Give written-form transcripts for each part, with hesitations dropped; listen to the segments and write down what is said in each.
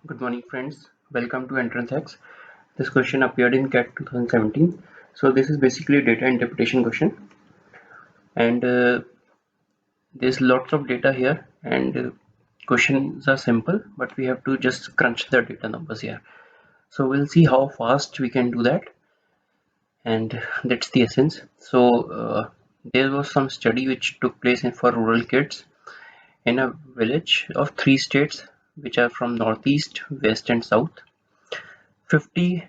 Good morning, friends. Welcome to Entrance X. This question appeared in CAT 2017. So this is basically a data interpretation question, and there's lots of data here, and questions are simple, but we have to just crunch the data numbers here. So we'll see how fast we can do that, and that's the essence. So there was some study which took place for rural kids in a village of three states, which are from Northeast, West, and South. 50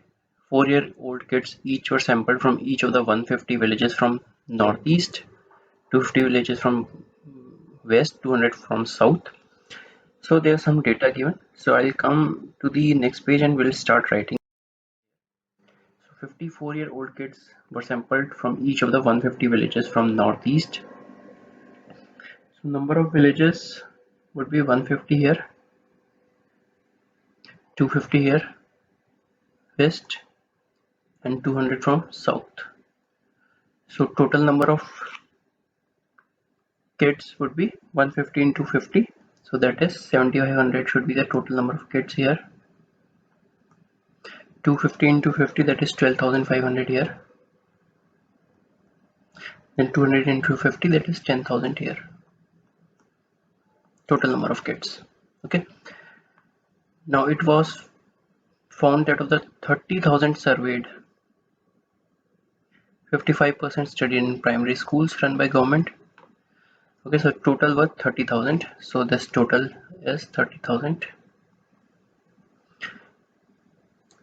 4-year-old kids each were sampled from each of the 150 villages from northeast, 250 villages from west, 200 from south. So there's some data given. So I'll come to the next page and we'll start writing. So 54-year-old kids were sampled from each of the 150 villages from northeast. So number of villages would be 150 here, 250 here, west, and 200 from south. So total number of kids would be 150 into 50, so that is 7500 should be the total number of kids here. 250 into 50, that is 12,500 here. Then 200 into 50, that is 10,000 here. Total number of kids. Okay. Now it was found that of the 30,000 surveyed, 55% studied in primary schools run by government. Okay, so total was 30,000. So this total is 30,000.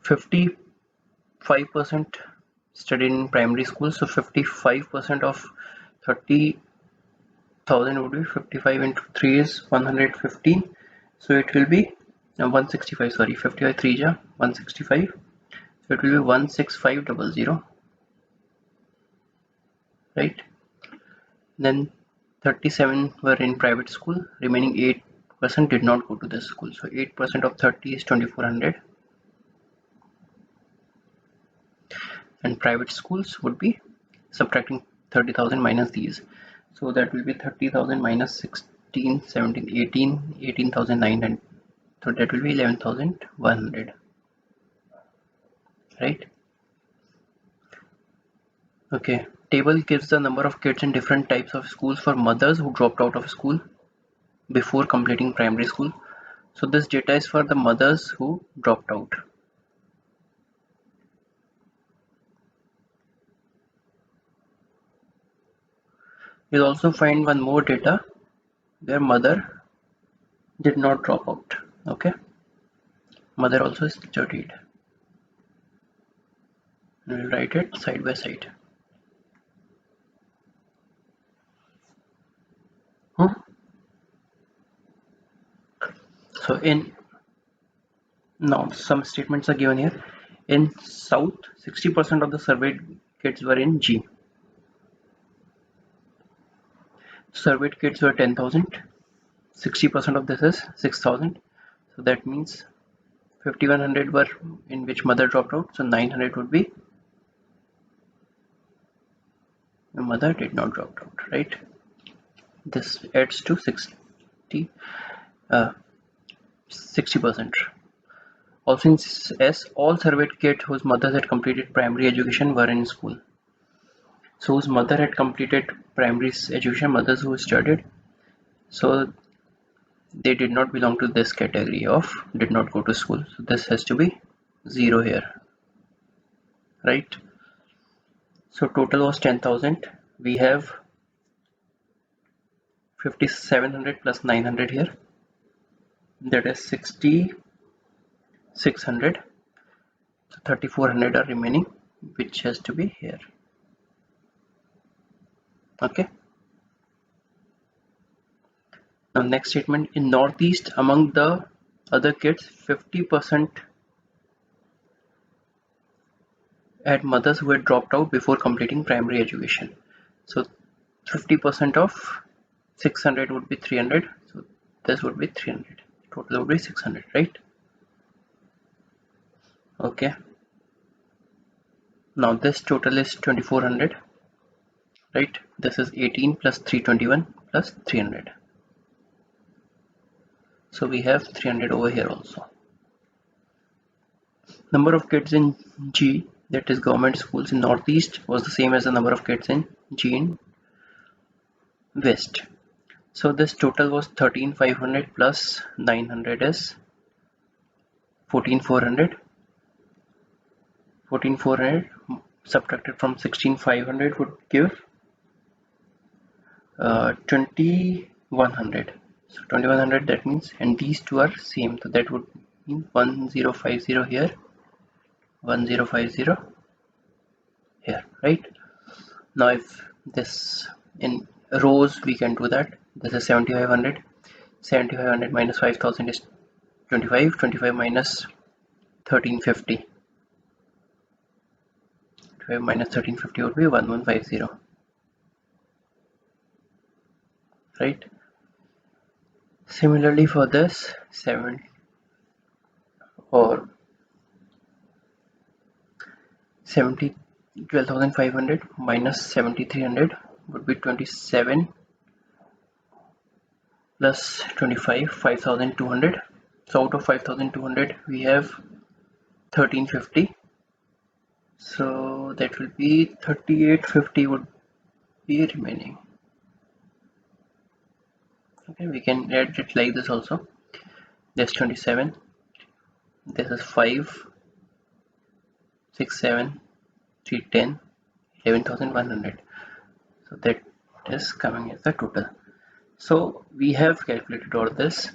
55% studied in primary school, so 55% of 30,000 would be 55 into 3 is 115, so it will be 165, sorry, 55 3 ja 165, so it will be 16500, right? Then 37 were in private school, remaining 8% did not go to this school, so 8% of 30 is 2400, and private schools would be subtracting 30,000 minus these, so that will be 30,000 minus 16 17 18 18,900, so that will be 11,100, right? Okay, table gives the number of kids in different types of schools for mothers who dropped out of school before completing primary school. So this data is for the mothers who dropped out. You'll also find one more data where mother did not drop out. Okay, mother also studied. We'll write it side by side. So in now some statements are given here. In South, 60% of the surveyed kids were in G. Surveyed kids were 10,000. 60% of this is 6,000. So that means 5,100 were in which mother dropped out. So 900 would be the mother did not drop out, right? This adds to 60%. Also in S, all surveyed kids whose mothers had completed primary education were in school. So whose mother had completed primary education, mothers who studied, so they did not belong to this category of did not go to school. So this has to be 0 here, right? So total was 10,000. We have 5,700 plus 900 here, that is 6,600. So 3,400 are remaining, which has to be here. Okay. Now next statement, in Northeast among the other kids, 50% had mothers who had dropped out before completing primary education. So 50% of 600 would be 300, so this would be 300, total would be 600, right? Okay, now this total is 2,400, right? This is 18 plus 321 plus 300, so we have 300 over here also. Number of kids in G, that is government schools in Northeast, was the same as the number of kids in G in West. So this total was 13,500 plus 900 is 14,400. 14,400 subtracted from 16,500 would give 2,100. So 2,100, that means, and these two are same, so that would mean 1050 here, 1050 here, right? Now if this in rows, we can do that. This is 7,500. 7,500 minus 5,000 is 25. 25 minus 1350. 25 minus 1350 would be 1150, right? Similarly for this 7 or 12,500 minus 7,300 would be 27 plus 25, 5,200. So out of 5,200 we have 1350. So that will be 3850 would be remaining. Okay, we can add it like this also. This 27, this is 5, 6, 7, 3, 10, 11,100. So that is coming as the total. So we have calculated all this,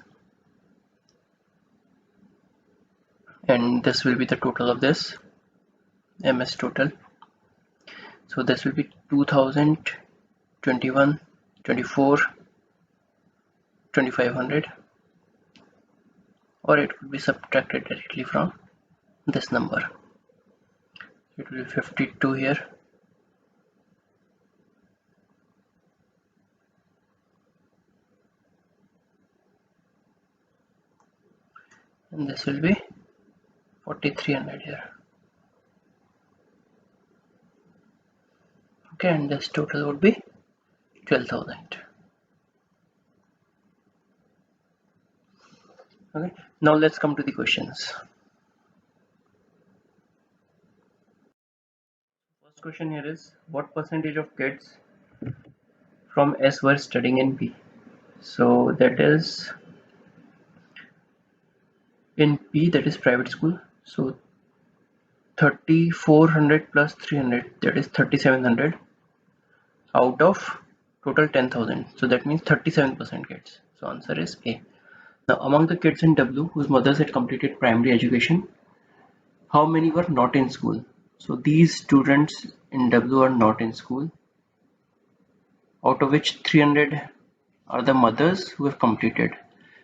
and this will be the total of this MS total. So this will be 2000, 21, 24, 2500, or it will be subtracted directly from this number. It will be 52 here, and this will be 4,300 here. Okay, and this total would be 12,000. Okay, now let's come to the questions. First question here is, what percentage of kids from S were studying in B? So that is in P, that is private school. So 3,400 plus 300, that is 3,700 out of total 10,000. So that means 37% kids. So answer is A. Now among the kids in W whose mothers had completed primary education, how many were not in school? So these students in W are not in school, out of which 300 are the mothers who have completed.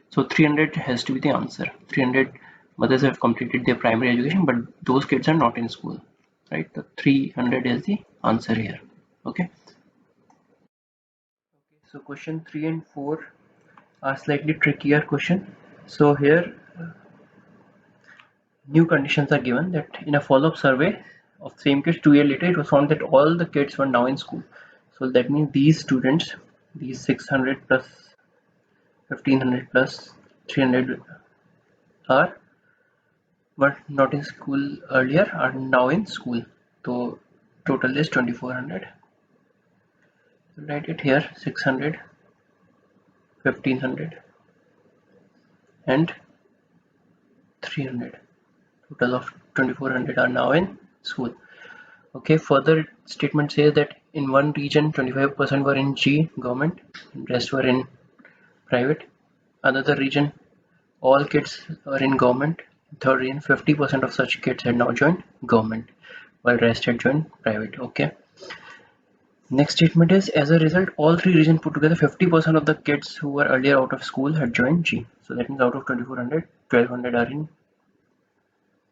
So 300 has to be the answer. 300 mothers have completed their primary education, but those kids are not in school, right? The 300 is the answer here. Okay. So question 3 and 4 are slightly trickier question. So here new conditions are given that in a follow-up survey of same kids 2 years later, it was found that all the kids were now in school. So that means these students, these 600 plus 1500 plus 300 are were not in school earlier are now in school. So total is 2,400. Write it here: 600, 1500, and 300. Total of 2,400 are now in school. Okay. Further statement says that in one region 25% were in G government, and rest were in private. Another region all kids are in government. Third region 50% of such kids had now joined government, while rest had joined private. Okay. Next statement is, as a result, all three regions put together, 50% of the kids who were earlier out of school had joined G. So that means out of 2,400, 1,200 are in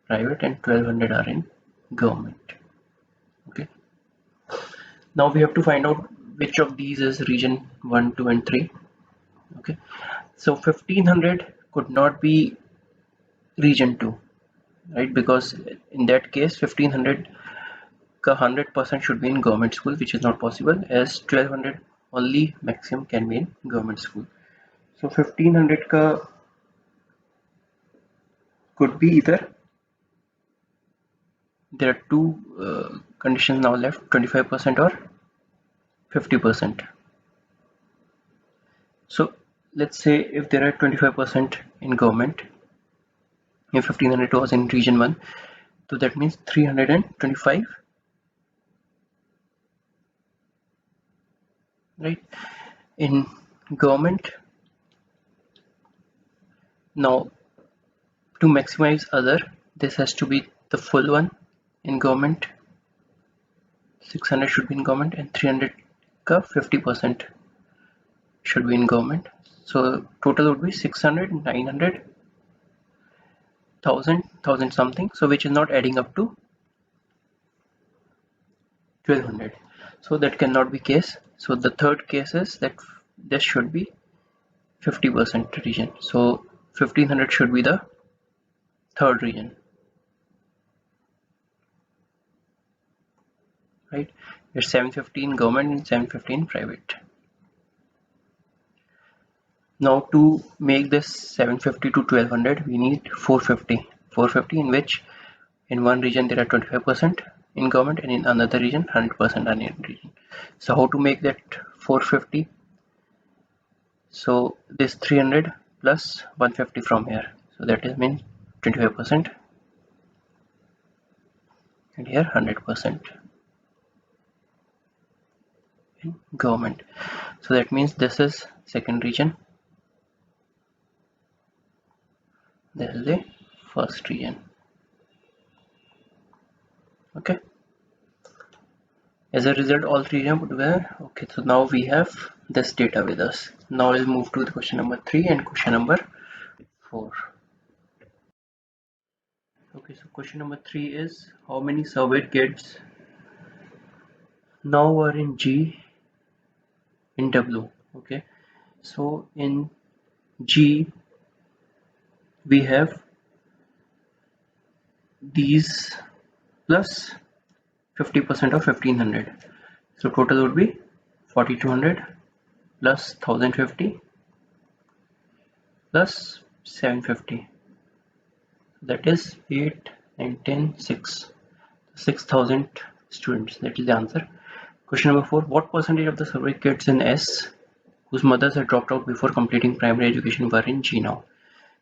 private and 1,200 are in government. Okay. Now we have to find out which of these is region 1, 2, and 3. Okay. So 1,500 could not be region 2, right? Because in that case, 1,500 100% should be in government school, which is not possible, as 1,200 only maximum can be in government school. So 1,500 ka could be either there are two conditions now left, 25% or 50%. So let's say if there are 25% in government, if 1500 was in region 1, so that means 325, right, in government. Now to maximize other, this has to be the full one in government. 600 should be in government and 300 ka 50% should be in government. So total would be 600, 900, 1000 something, so which is not adding up to 1200. So that cannot be case. So the third case is that this should be 50% region. So 1500 should be the third region, right? It's 750 in government and 750 in private. Now to make this 750 to 1200, we need 450 in which in one region there are 25% in government and in another region 100% are in region. So how to make that 450? So this 300 plus 150 from here, so that is mean 25% and here 100% in government. So that means this is second region, this is the first region. Okay, as a result all three regions put together. Okay, so now we have this data with us. Now we'll move to the question number 3 and question number 4. Okay, so question number 3 is how many surveyed kids now are in G in W. Okay, so in G we have these plus 50% of 1500, so total would be 4200 plus 1050 plus 750, that is 8, 9, 10, 6, 6000 students. That is the answer. Question number 4, what percentage of the surveyed kids in S whose mothers had dropped out before completing primary education were in G now?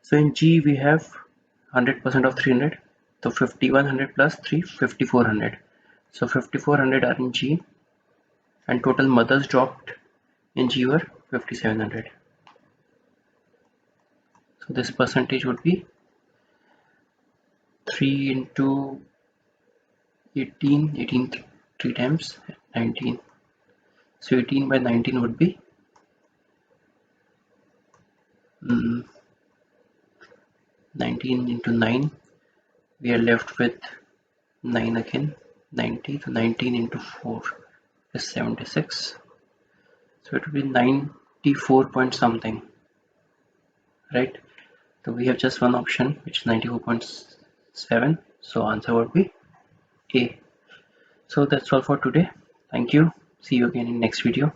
So in G we have 100% of 300, so 5100 plus 3, 5400. So 5400 are in G and total mothers dropped in G were 5700. So this percentage would be 3 into 18, 3 times 19. So 18 by 19 would be 19 into 9. We are left with 9 again, 90. So 19 into 4 is 76. So it will be 94 point something, right? So we have just one option which is 94.7. So answer would be A. So that's all for today. Thank you. See you again in next video.